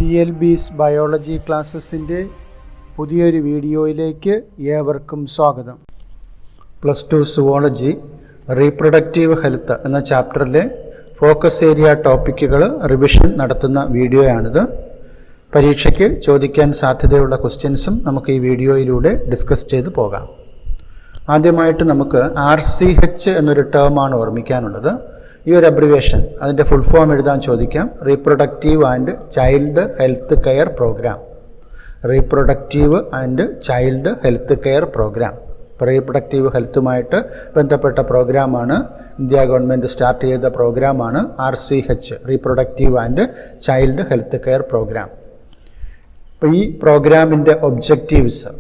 TLB's biology ക്ലാസ്സസിൻ്റെ പുതിയൊരു വീഡിയോയിലേക്ക് ഏവർക്കും സ്വാഗതം. +2 സുവോളജി റീപ്രൊഡക്റ്റീവ് ഹെൽത്ത് എന്ന ചാപ്റ്ററിലെ ഫോക്കസ് ഏരിയ ടോപ്പിക്കുകൾ റിവിഷൻ നടത്തുന്ന വീഡിയോയാണിത്. പരീക്ഷയ്ക്ക് ചോദിക്കാൻ സാധ്യതയുള്ള ക്വസ്റ്റ്യൻസും നമുക്ക് ഈ വീഡിയോയിലൂടെ ഡിസ്കസ് ചെയ്ത് പോകാം. ആദ്യമായിട്ട് നമുക്ക് RCH എന്നൊരു ടേമാണ് ഓർമ്മിക്കാനുള്ളത്. ഈ ഒരു അബ്രിവേഷൻ അതിൻ്റെ ഫുൾ ഫോം എഴുതാൻ ചോദിക്കാം. Reproductive and child health care programme. Reproductive and child health care programme. Reproductive ഹെൽത്തുമായിട്ട് ബന്ധപ്പെട്ട പ്രോഗ്രാമാണ്, ഇന്ത്യ ഗവൺമെൻറ് സ്റ്റാർട്ട് ചെയ്ത പ്രോഗ്രാമാണ് RCH, reproductive and child health care programme. അപ്പോൾ ഈ പ്രോഗ്രാമിൻ്റെ ഒബ്ജക്റ്റീവ്സ്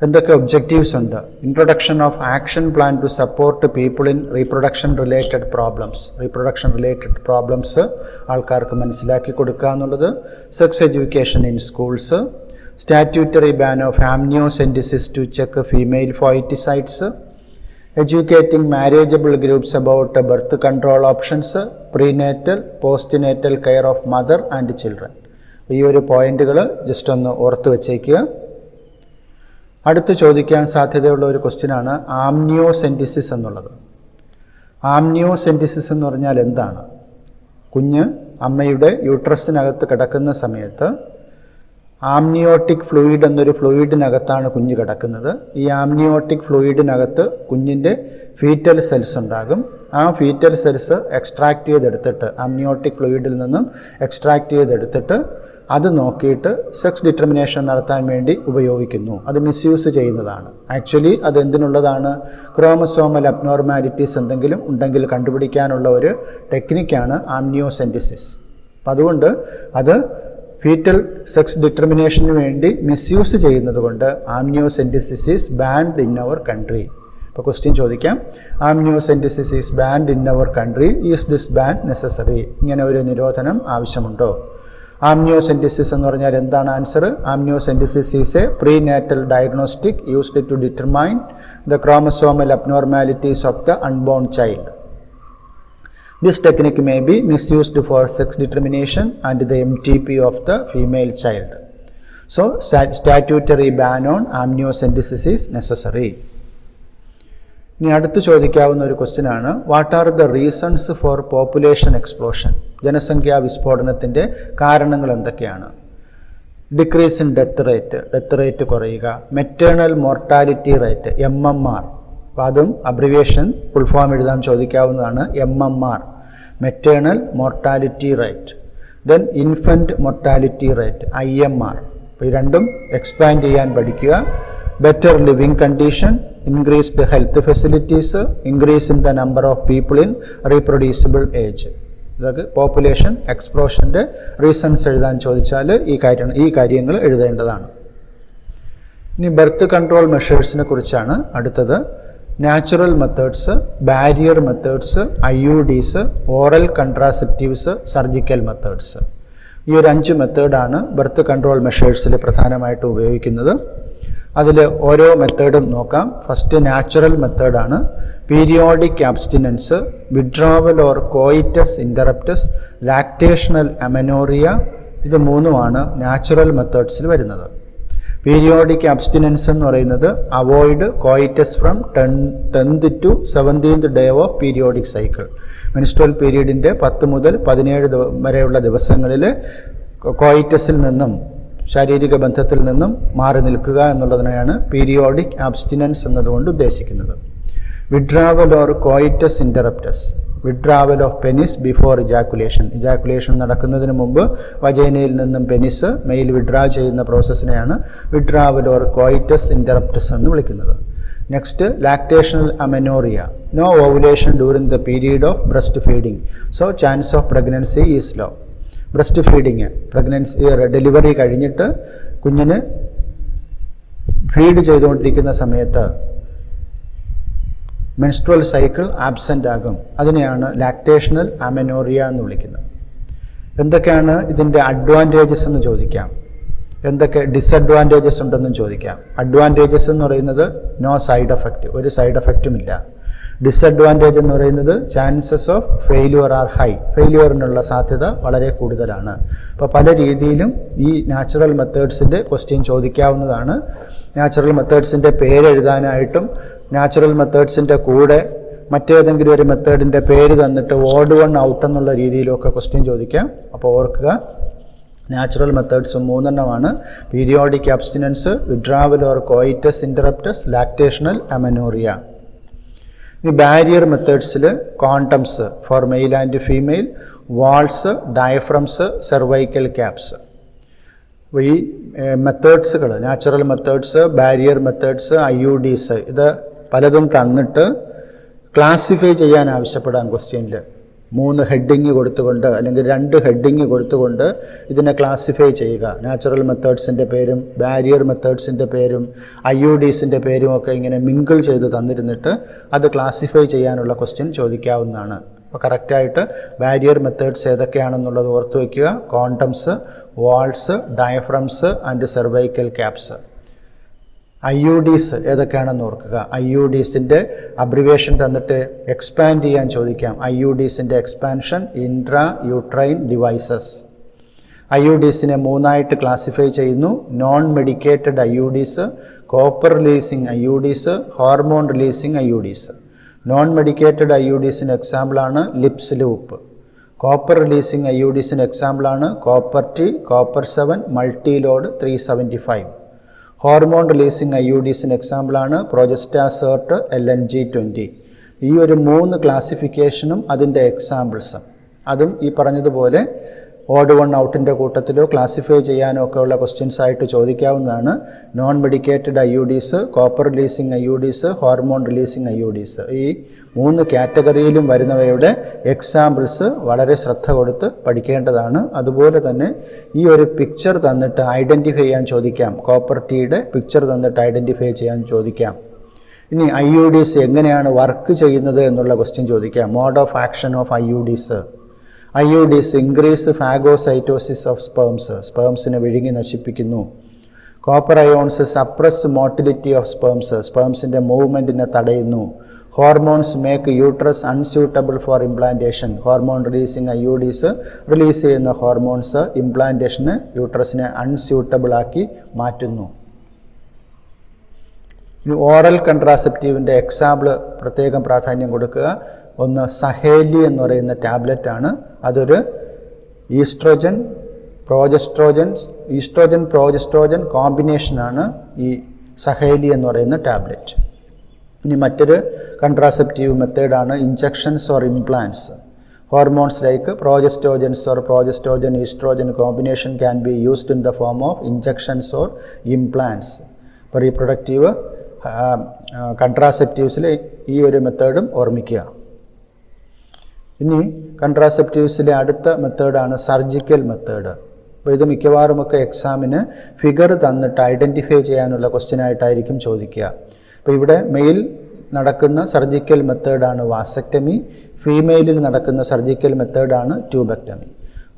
എന്തൊക്കെ ഒബ്ജക്റ്റീവ്സ് ഉണ്ട്? Introduction of action plan to support people in reproduction related problems. Reproduction related problems ആൾക്കാർക്ക് മനസ്സിലാക്കി കൊടുക്കുക എന്നുള്ളത്. Sex education in schools. Statutory ban of amniocentesis to check female foeticides. Educating marriageable groups about birth control options. Prenatal postnatal care of mother and children. ഈ ഒരു പോയിന്റുകൾ just ഒന്ന് ഓർത്ത് വെച്ചേക്കുക. അടുത്ത് ചോദിക്കാൻ സാധ്യതയുള്ള ഒരു ക്വസ്റ്റ്യനാണ് ആംനിയോസെൻറ്റിസിസ് എന്നുള്ളത്. ആംനിയോസെൻറ്റിസിസ് എന്ന് പറഞ്ഞാൽ എന്താണ്? കുഞ്ഞ് അമ്മയുടെ യൂട്രസിനകത്ത് കിടക്കുന്ന സമയത്ത് ആംനിയോട്ടിക് ഫ്ലൂയിഡ് എന്നൊരു ഫ്ലൂയിഡിനകത്താണ് കുഞ്ഞ് കിടക്കുന്നത്. ഈ ആംനിയോട്ടിക് ഫ്ലൂയിഡിനകത്ത് കുഞ്ഞിൻ്റെ ഫീറ്റൽ സെൽസ് ഉണ്ടാകും. ആ ഫീറ്റൽ സെൽസ് എക്സ്ട്രാക്ട് ചെയ്തെടുത്തിട്ട്, ആംനിയോട്ടിക് ഫ്ലൂയിഡിൽ നിന്നും എക്സ്ട്രാക്ട് ചെയ്തെടുത്തിട്ട് അത് നോക്കിയിട്ട് സെക്സ് ഡിറ്റർമിനേഷൻ നടത്താൻ വേണ്ടി ഉപയോഗിക്കുന്നു. അത് മിസ്യൂസ് ചെയ്യുന്നതാണ്. ആക്ച്വലി അത് എന്തിനുള്ളതാണ്? ക്രോമസോമൽ അബ്നോർമാലിറ്റീസ് എന്തെങ്കിലും ഉണ്ടെങ്കിൽ കണ്ടുപിടിക്കാനുള്ള ഒരു ടെക്നിക്കാണ് ആംനിയോസെൻറ്റിസിസ്. അപ്പം അതുകൊണ്ട് അത് ഫീറ്റൽ സെക്സ് ഡിറ്റർമിനേഷന് വേണ്ടി മിസ്യൂസ് ചെയ്യുന്നത് കൊണ്ട് amniocentesis is banned in our country. ഇപ്പോൾ ക്വസ്റ്റ്യൻ ചോദിക്കാം, amniocentesis is banned in our country, is this ban necessary? ഇങ്ങനെ ഒരു നിരോധനം ആവശ്യമുണ്ടോ? ആംനിയോസെൻറ്റിസിസ് എന്ന് പറഞ്ഞാൽ എന്താണ് answer? Amniocentesis is a prenatal diagnostic used to determine the chromosomal abnormalities of the unborn child. This technique may be misused for sex determination and the MTP of the female child. So, statutory ban on amniocentesis is necessary. ഇനി അടുത്ത് ചോദിക്കാവുന്ന ഒരു question ആണ്, what are the reasons for population explosion? ജനസംഖ്യാ വിസ്ഫോടനത്തിൻ്റെ കാരണങ്ങൾ എന്തൊക്കെയാണ്? Decrease in death rate കുറയുക. Maternal mortality rate MMR, അപ്പോൾ അതും അബ്രിവിയേഷൻ ഫുൾ ഫോം എഴുതാൻ ചോദിക്കാവുന്നതാണ്. MMR, maternal mortality rate. Then infant mortality rate IMR. അപ്പോൾ ഈ രണ്ടും എക്സ്പാൻഡ് ചെയ്യാൻ പഠിക്കുക. Better living condition, increased health facilities, increase in the number of people in reproducible age. ഇതൊക്കെ പോപ്പുലേഷൻ എക്സ്പ്ലോഷൻ്റെ റീസൺസ് എഴുതാൻ ചോദിച്ചാൽ ഈ കാര്യങ്ങൾ എഴുതേണ്ടതാണ്. ഇനി ബർത്ത് കൺട്രോൾ മെഷേഴ്സിനെ കുറിച്ചാണ് അടുത്തത്. Natural methods, barrier methods, IUDs, oral contraceptives, surgical methods. ഈ ഒരു 5 മെത്തേഡാണ് ബർത്ത് കൺട്രോൾ മെഷേഴ്സിൽ പ്രധാനമായിട്ട് ഉപയോഗിക്കുന്നത്. അതിൽ ഓരോ മെത്തേഡും നോക്കാം. ഫസ്റ്റ് നാച്ചുറൽ മെത്തേഡാണ്. Periodic abstinence, withdrawal or coitus interruptus, lactational amenorrhoea, ഇത് മൂന്നുമാണ് നാച്ചുറൽ മെത്തേഡ്സിൽ വരുന്നത്. പീരിയോഡിക് അബ്സ്റ്റിനൻസ് എന്ന് പറയുന്നത് avoid coitus from 10th to 17th day of periodic cycle. Menstrual പീരീഡിൻ്റെ 10 മുതൽ 17 വരെയുള്ള ദിവസങ്ങളിൽ കോയിറ്റസിൽ നിന്നും, ശാരീരിക ബന്ധത്തിൽ നിന്നും മാറി നിൽക്കുക എന്നുള്ളതിനെയാണ് പീരിയോഡിക് ആബ്സ്റ്റിനൻസ് എന്നതുകൊണ്ട് ഉദ്ദേശിക്കുന്നത്. Withdrawal or coitus interruptus, withdrawal of penis before ejaculation. Ejaculation നടക്കുന്നതിന് മുമ്പ് വജൈനയിൽ നിന്നും പെനിസ് മെയിൽ വിഡ്രാ ചെയ്യുന്ന പ്രോസസ്സിനെയാണ് വിഡ്രാവൽ ഓർ കോയിറ്റസ് ഇൻ്ററപ്റ്റസ് എന്ന് വിളിക്കുന്നത്. Next lactational amenorrhea, no ovulation during the period of breast feeding, so chance of pregnancy is low. Breast feeding, delivery കഴിഞ്ഞിട്ട് കുഞ്ഞിന് ഫീഡ് ചെയ്തുകൊണ്ടിരിക്കുന്ന സമയത്ത് മെൻസ്ട്രുവൽ സൈക്കിൾ ആബ്സെൻ്റ് ആകും. അതിനെയാണ് ലാക്ടേഷണൽ അമെനോറിയ എന്ന് വിളിക്കുന്നത്. എന്തൊക്കെയാണ് ഇതിൻ്റെ അഡ്വാൻറ്റേജസ് എന്ന് ചോദിക്കാം. എന്തൊക്കെ ഡിസഡ്വാൻറ്റേജസ് ഉണ്ടെന്നും ചോദിക്കാം. അഡ്വാൻറ്റേജസ് എന്ന് പറയുന്നത് നോ സൈഡ് എഫക്റ്റ്, ഒരു സൈഡ് എഫക്റ്റും ഇല്ല. ഡിസഡ്വാൻറ്റേജ് എന്ന് പറയുന്നത് chances of failure are high, ഫെയിലുവറിനുള്ള സാധ്യത വളരെ കൂടുതലാണ്. അപ്പോൾ പല രീതിയിലും ഈ നാച്ചുറൽ മെത്തേഡ്സിൻ്റെ ക്വസ്റ്റ്യൻ ചോദിക്കാവുന്നതാണ്. നാച്ചുറൽ മെത്തേഡ്സിൻ്റെ പേരെഴുതാനായിട്ടും നാച്ചുറൽ മെത്തേഡ്സിൻ്റെ കൂടെ മറ്റേതെങ്കിലും ഒരു മെത്തേഡിൻ്റെ പേര് തന്നിട്ട് ഓഡ് വൺ ഔട്ട് എന്നുള്ള രീതിയിലൊക്കെ ക്വസ്റ്റ്യൻ ചോദിക്കാം. അപ്പോൾ ഓർക്കുക, നാച്ചുറൽ മെത്തേഡ്സ് 3 എണ്ണമാണ്: periodic abstinence, withdrawal or coitus interruptus, lactational amenorrhoea. ഈ ബാരിയർ മെത്തേഡ്സിൽ condoms for male and female, vaults, diaphragms, cervical caps. അപ്പോൾ ഈ മെത്തേഡ്സുകൾ, natural methods, barrier methods, IUDs, ഇത് പലതും തന്നിട്ട് ക്ലാസിഫൈ ചെയ്യാൻ ആവശ്യപ്പെടാം ക്വസ്റ്റ്യനിൽ. 3 ഹെഡിങ് കൊടുത്തുകൊണ്ട് അല്ലെങ്കിൽ 2 ഹെഡിങ് കൊടുത്തുകൊണ്ട് ഇതിനെ ക്ലാസിഫൈ ചെയ്യുക. നാച്ചുറൽ മെത്തേഡ്സിൻ്റെ പേരും ബാരിയർ മെത്തേഡ്സിൻ്റെ പേരും IUDസിൻ്റെ പേരും ഒക്കെ ഇങ്ങനെ മിങ്കിൾ ചെയ്ത് തന്നിരുന്നിട്ട് അത് ക്ലാസിഫൈ ചെയ്യാനുള്ള ക്വസ്റ്റ്യൻ ചോദിക്കാവുന്നതാണ്. അപ്പോൾ കറക്റ്റായിട്ട് ബാരിയർ മെത്തേഡ്സ് ഏതൊക്കെയാണെന്നുള്ളത് ഓർത്ത് വയ്ക്കുക: condoms, vaults, diaphragms and cervical caps. IUDs ഏതൊക്കെയാണെന്ന് ഓർക്കുക. IUDസിൻ്റെ അബ്രിവേഷൻ തന്നിട്ട് എക്സ്പാൻഡ് ചെയ്യാൻ ചോദിക്കാം. IUDസിൻ്റെ എക്സ്പാൻഷൻ ഇൻട്രാ യൂട്രൈൻ ഡിവൈസസ്. IUDസിനെ 3ആയിട്ട് ക്ലാസിഫൈ ചെയ്യുന്നു: non medicated IUDs, copper releasing IUDs, hormone releasing IUDs. Non medicated IUDസിന് എക്സാമ്പിളാണ് ലിപ്സ് ലൂപ്പ്. കോപ്പർ റിലീസിങ് IUDസിന് എക്സാമ്പിളാണ് copper T, copper 7, multiload 375. Hormone releasing IUDസിന് എക്സാമ്പിളാണ് പ്രൊജസ്റ്റാസേർട്ട്, LNG-20. ഈ ഒരു 3 ക്ലാസിഫിക്കേഷനും അതിൻ്റെ എക്സാമ്പിൾസും, അതും ഈ പറഞ്ഞതുപോലെ ഓഡ് വൺ ഔട്ടിൻ്റെ കൂട്ടത്തിലോ ക്ലാസിഫൈ ചെയ്യാനോ ഒക്കെ ഉള്ള ക്വസ്റ്റ്യൻസ് ആയിട്ട് ചോദിക്കാവുന്നതാണ്. Non medicated IUDs, copper releasing IUDs, hormone releasing IUDs, ഈ 3 കാറ്റഗറിയിലും വരുന്നവയുടെ എക്സാമ്പിൾസ് വളരെ ശ്രദ്ധ കൊടുത്ത് പഠിക്കേണ്ടതാണ്. അതുപോലെ തന്നെ ഈ ഒരു പിക്ചർ തന്നിട്ട് ഐഡൻറ്റിഫൈ ചെയ്യാൻ ചോദിക്കാം. കോപ്പർ ടീയുടെ പിക്ചർ തന്നിട്ട് ഐഡൻറ്റിഫൈ ചെയ്യാൻ ചോദിക്കാം. ഇനി IUDs എങ്ങനെയാണ് വർക്ക് ചെയ്യുന്നത് എന്നുള്ള ക്വസ്റ്റ്യൻ ചോദിക്കാം. Mode of action of IUDs. IUDs increase phagocytosis of sperms, സ്പേംസിനെ വിഴുങ്ങി നശിപ്പിക്കുന്നു. Copper ions suppress motility of sperms, സ്പേംസിൻ്റെ മൂവ്മെൻറ്റിനെ തടയുന്നു. Hormones make uterus unsuitable for implantation, hormone releasing IUDs release ചെയ്യുന്ന ഹോർമോൺസ് ഇംപ്ലാന്റേഷന് യൂട്രസിനെ അൺസ്യൂട്ടബിൾ ആക്കി മാറ്റുന്നു. ഇനി ഓറൽ കൺട്രാസെപ്റ്റീവിൻ്റെ എക്സാമ്പിൾ പ്രത്യേകം പ്രാധാന്യം കൊടുക്കുക. ഒന്ന് സഹേലി എന്ന് പറയുന്ന ടാബ്ലറ്റ് ആണ്. അതൊരു ഈസ്ട്രോജൻ പ്രോജസ്ട്രോജൻ കോമ്പിനേഷനാണ് ഈ സഹേലി എന്ന് പറയുന്ന ടാബ്ലറ്റ്. ഇനി മറ്റൊരു കൺട്രാസെപ്റ്റീവ് മെത്തേഡാണ് injections or implants. Hormones like progestogens or progestogen oestrogen combination can be used in the form of injections or implants. ഇപ്പോൾ റീപ്രൊഡക്റ്റീവ് കൺട്രാസെപ്റ്റീവ്സിൽ ഈ ഒരു മെത്തേഡും ഓർമ്മിക്കുക. ഇനി കൺട്രാസെപ്റ്റീവ്സിലെ അടുത്ത മെത്തേഡാണ് സർജിക്കൽ മെത്തേഡ്. അപ്പോൾ ഇത് മിക്കവാറുമൊക്കെ എക്സാമിന് ഫിഗർ തന്നിട്ട് ഐഡൻറ്റിഫൈ ചെയ്യാനുള്ള ക്വസ്റ്റ്യൻ ആയിട്ടായിരിക്കും ചോദിക്കുക. അപ്പോൾ ഇവിടെ മെയിൽ നടക്കുന്ന സർജിക്കൽ മെത്തേഡാണ് വാസക്ടമി, ഫീമെയിലിൽ നടക്കുന്ന സർജിക്കൽ മെത്തേഡാണ് ട്യൂബക്ടമി.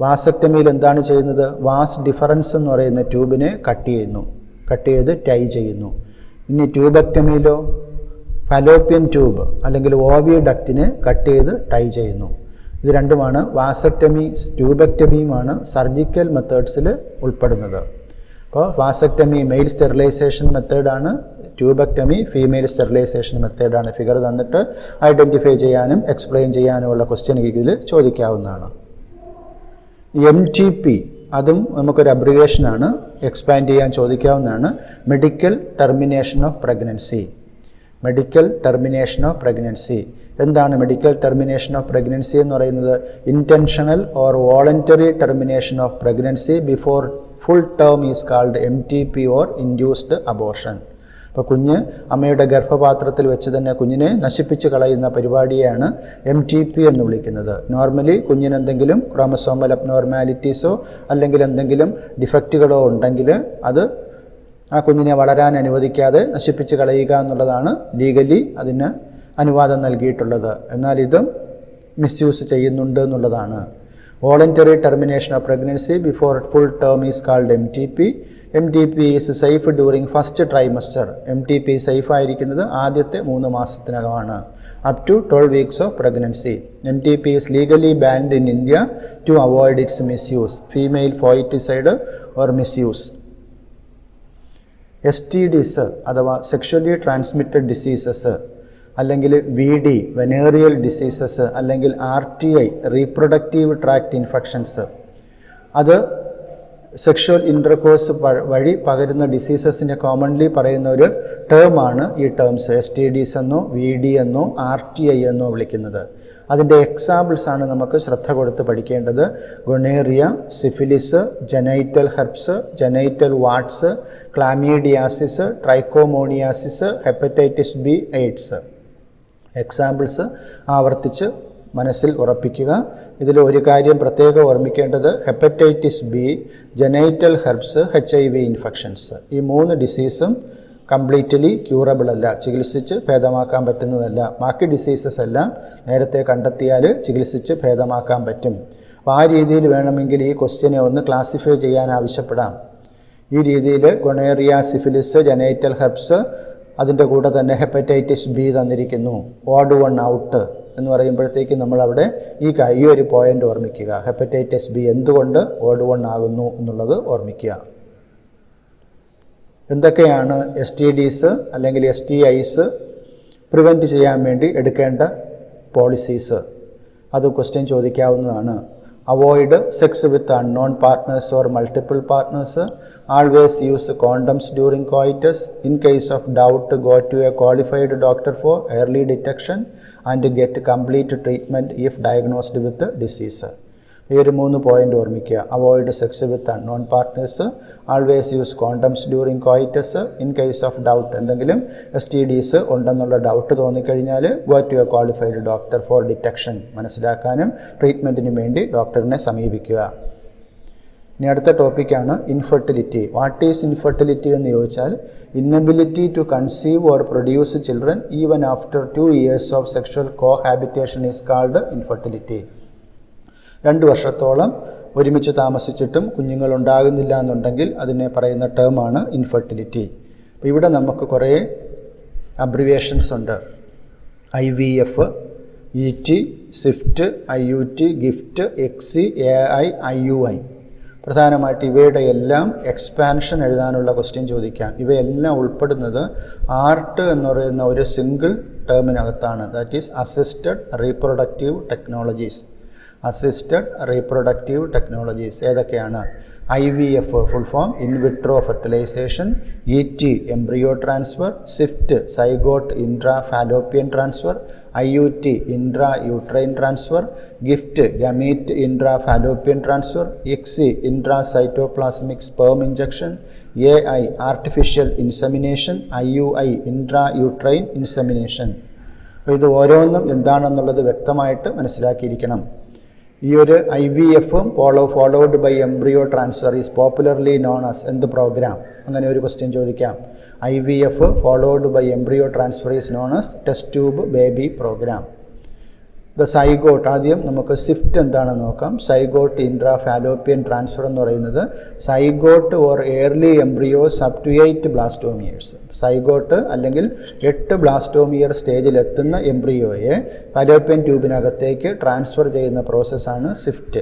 വാസക്ടമിയിൽ എന്താണ് ചെയ്യുന്നത്? വാസ് ഡിഫറൻസ് എന്ന് പറയുന്ന ട്യൂബിനെ കട്ട് ചെയ്ത് ടൈ ചെയ്യുന്നു. ഇനി ട്യൂബക്ടമിയിലോ ഫലോപ്യൻ ട്യൂബ് അല്ലെങ്കിൽ ഓവിഡക്റ്റിനെ കട്ട് ചെയ്ത് ടൈ ചെയ്യുന്നു. ഇത് രണ്ടുമാണ് വാസക്ടമി ട്യൂബക്ടമിയുമാണ് സർജിക്കൽ മെത്തേഡ്സിൽ ഉൾപ്പെടുന്നത്. അപ്പോൾ വാസക്ടമി മെയിൽ സ്റ്റെറിലൈസേഷൻ മെത്തേഡാണ്, ട്യൂബക്ടമി ഫീമെയിൽ സ്റ്റെറിലൈസേഷൻ മെത്തേഡാണ്. ഫിഗർ തന്നിട്ട് ഐഡൻറ്റിഫൈ ചെയ്യാനും എക്സ്പ്ലെയിൻ ചെയ്യാനുമുള്ള ക്വസ്റ്റ്യൻ ഇതിൽ ചോദിക്കാവുന്നതാണ്. MTP അതും നമുക്കൊരു അബ്രിവേഷനാണ്, എക്സ്പാൻഡ് ചെയ്യാൻ ചോദിക്കാവുന്നതാണ്. Medical termination of pregnancy. Medical termination of pregnancy എന്താണ്? മെഡിക്കൽ ടെർമിനേഷൻ ഓഫ് പ്രഗ്നൻസി എന്ന് പറയുന്നത് intentional or voluntary termination of pregnancy before full term is called MTP or induced abortion. അപ്പോൾ കുഞ്ഞ് അമ്മയുടെ ഗർഭപാത്രത്തിൽ വെച്ച് തന്നെ കുഞ്ഞിനെ നശിപ്പിച്ച് കളയുന്ന പരിപാടിയാണ് MTP എന്ന് വിളിക്കുന്നത്. നോർമലി കുഞ്ഞിന് എന്തെങ്കിലും ക്രോമസോമൽ അബ്നോർമാലിറ്റീസോ അല്ലെങ്കിൽ എന്തെങ്കിലും ഡിഫക്റ്റുകളോ ഉണ്ടെങ്കിൽ അത് ആ കുഞ്ഞിനെ വളരാൻ അനുവദിക്കാതെ നശിപ്പിച്ച് കളയുക എന്നുള്ളതാണ് ലീഗലി അതിന് അനുവാദം നൽകിയിട്ടുള്ളത്. എന്നാൽ ഇതും മിസ്യൂസ് ചെയ്യുന്നുണ്ട് എന്നുള്ളതാണ്. Voluntary termination of pregnancy before full term is called MTP. MTP is safe during first trimester. MTP safe ആയിരിക്കുന്നത് ആദ്യത്തെ 3 മാസത്തിനകമാണ്. up to 12 weeks of pregnancy. NTP is legally banned in India to avoid its misuse, female foeticide or misuse. STDs അഥവാ sexually transmitted diseases അല്ലെങ്കിൽ VD venereal diseases അല്ലെങ്കിൽ RTI reproductive tract infections, അത് sexual intercourse വഴി പകരുന്ന ഡിസീസസിനെ commonly പറയുന്ന ഒരു ടേമാണ് ഈ terms STDs എന്നോ VD എന്നോ RTI എന്നോ വിളിക്കുന്നത്. അതിൻ്റെ എക്സാമ്പിൾസ് ആണ് നമുക്ക് ശ്രദ്ധ കൊടുത്ത് പഠിക്കേണ്ടത്. Gonorrhoea, syphilis, genital herpes, genital warts, chlamydiasis, trichomoniasis, hepatitis B, AIDS. Examples ആവർത്തിച്ച് മനസ്സിൽ ഉറപ്പിക്കുക. ഇതിൽ ഒരു കാര്യം പ്രത്യേകം ഓർമ്മിക്കേണ്ടത് hepatitis B, genital herpes, HIV infections, ഈ 3 ഡിസീസും കംപ്ലീറ്റ്ലി ക്യൂറബിൾ അല്ല, ചികിത്സിച്ച് ഭേദമാക്കാൻ പറ്റുന്നതല്ല. ബാക്കി ഡിസീസസ് എല്ലാം നേരത്തെ കണ്ടെത്തിയാൽ ചികിത്സിച്ച് ഭേദമാക്കാൻ പറ്റും. അപ്പോൾ ആ രീതിയിൽ വേണമെങ്കിൽ ഈ ക്വസ്റ്റ്യനെ ഒന്ന് ക്ലാസിഫൈ ചെയ്യാൻ ആവശ്യപ്പെടാം. ഈ രീതിയിൽ ഗൊണേറിയ, സിഫിലിസ്, ജനൈറ്റൽ ഹെർപ്സ്, അതിൻ്റെ കൂടെ തന്നെ ഹെപ്പറ്റൈറ്റിസ് B തന്നിരിക്കുന്നു. ഓഡ് വൺ ഔട്ട് എന്ന് പറയുമ്പോഴത്തേക്ക് നമ്മളവിടെ ഈ ഒരു പോയിന്റ് ഓർമ്മിക്കുക. ഹെപ്പറ്റൈറ്റിസ് B എന്തുകൊണ്ട് ഓഡ് വൺ ആകുന്നു എന്നുള്ളത് ഓർമ്മിക്കുക. എന്തൊക്കെയാണ് STDs അല്ലെങ്കിൽ STIs പ്രിവെൻറ്റ് ചെയ്യാൻ വേണ്ടി എടുക്കേണ്ട പോളിസീസ്? അത് ക്വസ്റ്റ്യൻ ചോദിക്കാവുന്നതാണ്. Avoid sex with unknown partners or multiple partners. Always use condoms during coitus. In case of doubt go to a qualified doctor for early detection and get complete treatment if diagnosed with disease. ഈ ഒരു 3 point ഓർമ്മിക്കുക. Avoid sex with unknown partners, always use condoms during coitus, in case of doubt എന്തെങ്കിലും STDs ഉണ്ടെന്നുള്ള doubt തോന്നിക്കഴിഞ്ഞാൽ go to a qualified doctor for detection, മനസ്സിലാക്കാനും ട്രീറ്റ്മെൻറ്റിനും വേണ്ടി ഡോക്ടറിനെ സമീപിക്കുക. ഇനി അടുത്ത ടോപ്പിക്കാണ് ഇൻഫെർട്ടിലിറ്റി. വാട്ട് ഈസ് ഇൻഫെർട്ടിലിറ്റി എന്ന് ചോദിച്ചാൽ inability to conceive or produce children even after 2 years of sexual cohabitation is called infertility. 2 വർഷത്തോളം ഒരുമിച്ച് താമസിച്ചിട്ടും കുഞ്ഞുങ്ങൾ ഉണ്ടാകുന്നില്ല എന്നുണ്ടെങ്കിൽ അതിനെ പറയുന്ന ടേമാണ് ഇൻഫെർട്ടിലിറ്റി. അപ്പോൾ ഇവിടെ നമുക്ക് കുറേ അബ്രിവിയേഷൻസ് ഉണ്ട്. IVF, ET, SWIFT, IUT, GIFT, XC, AI, IUI. പ്രധാനമായിട്ട് ഇവയുടെ എല്ലാം എക്സ്പാൻഷൻ എഴുതാനുള്ള ക്വസ്റ്റ്യൻ ചോദിക്കാം. ഇവയെല്ലാം ഉൾപ്പെടുന്നത് ആർട്ട് എന്ന് പറയുന്ന ഒരു സിംഗിൾ ടേമിനകത്താണ്. That is assisted reproductive technologies. Assisted reproductive technologies ഏതൊക്കെയാണ്? IVF full form in vitro fertilisation, ET embryo transfer, SWIFT zygote intra fallopian transfer, IUT intra uterine transfer, GIFT gamete intra fallopian transfer, XC intra cytoplasmic sperm injection, AI artificial insemination, IUI intra uterine insemination. അപ്പോൾ ഇത് ഓരോന്നും എന്താണെന്നുള്ളത് വ്യക്തമായിട്ട് മനസ്സിലാക്കിയിരിക്കണം. ഈ ഒരു IVFും followed by embryo transfer is popularly known as എന്ത് പ്രോഗ്രാം? അങ്ങനെ ഒരു ക്വസ്റ്റ്യൻ ചോദിക്കാം. IVF followed by embryo transfer is known as test tube baby programme. The zygote, ആദ്യം നമുക്ക് SWIFT എന്താണെന്ന് നോക്കാം. സൈഗോട്ട് ഇൻട്രാ ഫാലോപ്പിയൻ ട്രാൻസ്ഫർ എന്ന് പറയുന്നത് zygote or early embryos up to 8 blastomeres. Zygote അല്ലെങ്കിൽ 8 ബ്ലാസ്റ്റോമിയർ സ്റ്റേജിൽ എത്തുന്ന എംബ്രിയോയെ ഫാലോപ്പിയൻ ട്യൂബിനകത്തേക്ക് ട്രാൻസ്ഫർ ചെയ്യുന്ന പ്രോസസ്സാണ് SWIFT,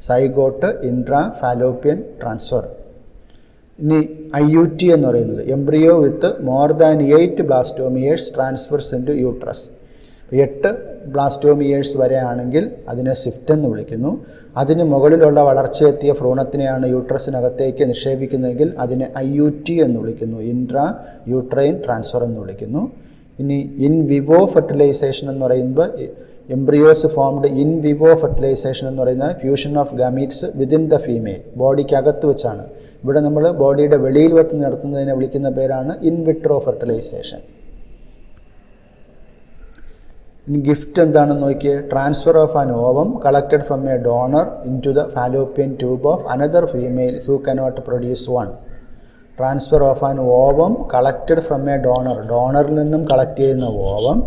zygote intra fallopian transfer. ഇനി IUT എന്ന് പറയുന്നത് embryo with more than 8 blastomeres transfers into uterus. 8 blastomeres വരെ ആണെങ്കിൽ അതിനെ SWIFT എന്ന് വിളിക്കുന്നു. അതിന് മുകളിലുള്ള വളർച്ചയെത്തിയ ഭ്രൂണത്തിനെയാണ് യൂട്രസിനകത്തേക്ക് നിക്ഷേപിക്കുന്നതെങ്കിൽ അതിനെ IUT എന്ന് വിളിക്കുന്നു, ഇൻട്രാ യൂട്രൈൻ ട്രാൻസ്ഫർ എന്ന് വിളിക്കുന്നു. ഇനി ഇൻ വിവോ ഫെർട്ടിലൈസേഷൻ എന്ന് പറയുമ്പോൾ embryos formed in vivo fertilisation എന്ന് പറയുന്നത് fusion of gametes within the female, ബോഡിക്കകത്ത് വെച്ചാണ്. ഇവിടെ നമ്മൾ ബോഡിയുടെ വെളിയിൽ വെച്ച് നടത്തുന്നതിനെ വിളിക്കുന്ന പേരാണ് ഇൻ വിട്രോ ഫെർട്ടിലൈസേഷൻ. GIFT എന്താണെന്ന് നോക്കിയേ. Transfer of an ovum collected from a donor into the fallopian tube of another female who cannot produce one. Transfer of an ovum collected from a donor, ഡോണറിൽ നിന്നും collect ചെയ്യുന്ന ovum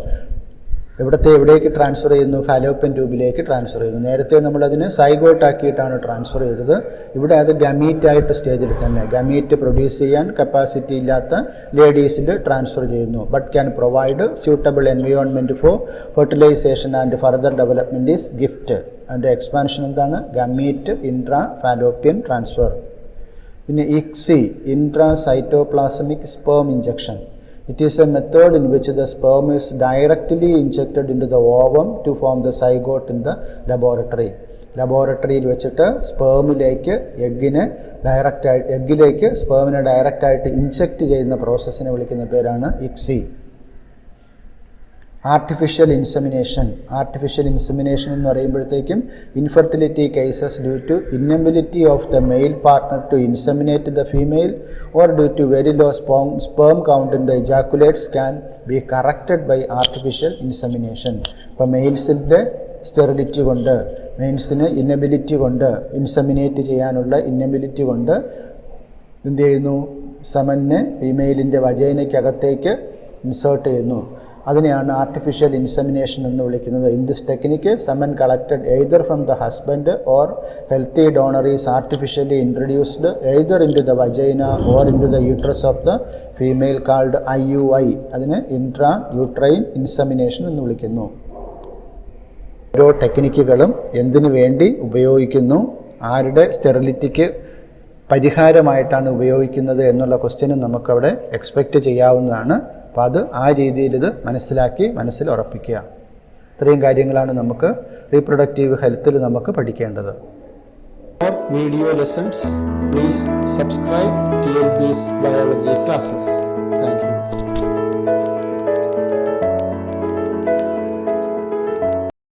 എവിടേക്ക് transfer ചെയ്യുന്നു? Fallopian ട്യൂബിലേക്ക് transfer ചെയ്യുന്നു. നേരത്തെ നമ്മളതിനെ zygote ആക്കിയിട്ടാണ് transfer ചെയ്തത്. ഇവിടെ അത് ഗമീറ്റ് ആയിട്ട് സ്റ്റേജിൽ തന്നെ ഗമീറ്റ് പ്രൊഡ്യൂസ് ചെയ്യാൻ കപ്പാസിറ്റി ഇല്ലാത്ത ലേഡീസിൽ ട്രാൻസ്ഫർ ചെയ്യുന്നു. But can provide suitable environment for fertilisation and further development is GIFT. അതിൻ്റെ എക്സ്പാൻഷൻ എന്താണ്? Gamete intra fallopian transfer. പിന്നെ ICSI, intracytoplasmic sperm injection. It is a method in which the sperm is directly injected into the ovum to form the zygote in the laboratory. ലബോറട്ടറിയിൽ വെച്ചിട്ട് സ്പേമിലേക്ക് എഗ്ഗിലേക്ക് സ്പേമിനെ ഡയറക്റ്റായിട്ട് inject ചെയ്യുന്ന പ്രോസസ്സിനെ വിളിക്കുന്ന പേരാണ് ICSI. Artificial insemination. Artificial insemination എന്ന് പറയുമ്പോഴത്തേക്കും infertility cases due to inability of the male partner to inseminate the female or due to very low sperm count in the ejaculates can be corrected by artificial insemination. ഇപ്പോൾ മെയിൽസിൻ്റെ sterility കൊണ്ട്, മെയിൽസിന് inability കൊണ്ട്, inseminate ചെയ്യാനുള്ള inability കൊണ്ട് എന്ത് ചെയ്യുന്നു? സെമനെ ഫീമെയിലിൻ്റെ വജൈനയ്ക്കകത്തേക്ക് insert ചെയ്യുന്നു. അതിനെയാണ് ആർട്ടിഫിഷ്യൽ ഇൻസെമിനേഷൻ എന്ന് വിളിക്കുന്നത്. In this technique semen collected either from the husband or healthy donor is artificially introduced either into the vagina or into the uterus of the female called IUI. അതിന് intra uterine insemination എന്ന് വിളിക്കുന്നു. ഓരോ ടെക്നിക്കുകളും എന്തിനു വേണ്ടി ഉപയോഗിക്കുന്നു, ആരുടെ സ്റ്റെറിലിറ്റിക്ക് പരിഹാരമായിട്ടാണ് ഉപയോഗിക്കുന്നത് എന്നുള്ള ക്വസ്റ്റ്യനും നമുക്കവിടെ എക്സ്പെക്റ്റ് ചെയ്യാവുന്നതാണ്. അപ്പോൾ അത് ആ രീതിയിൽ ഇത് മനസ്സിലാക്കി മനസ്സിൽ ഉറപ്പിക്കുക. ഇത്രയും കാര്യങ്ങളാണ് നമുക്ക് റീപ്രൊഡക്റ്റീവ് ഹെൽത്തിൽ നമുക്ക് പഠിക്കേണ്ടത്. For video lessons please subscribe TLP's biology classes. Thank U.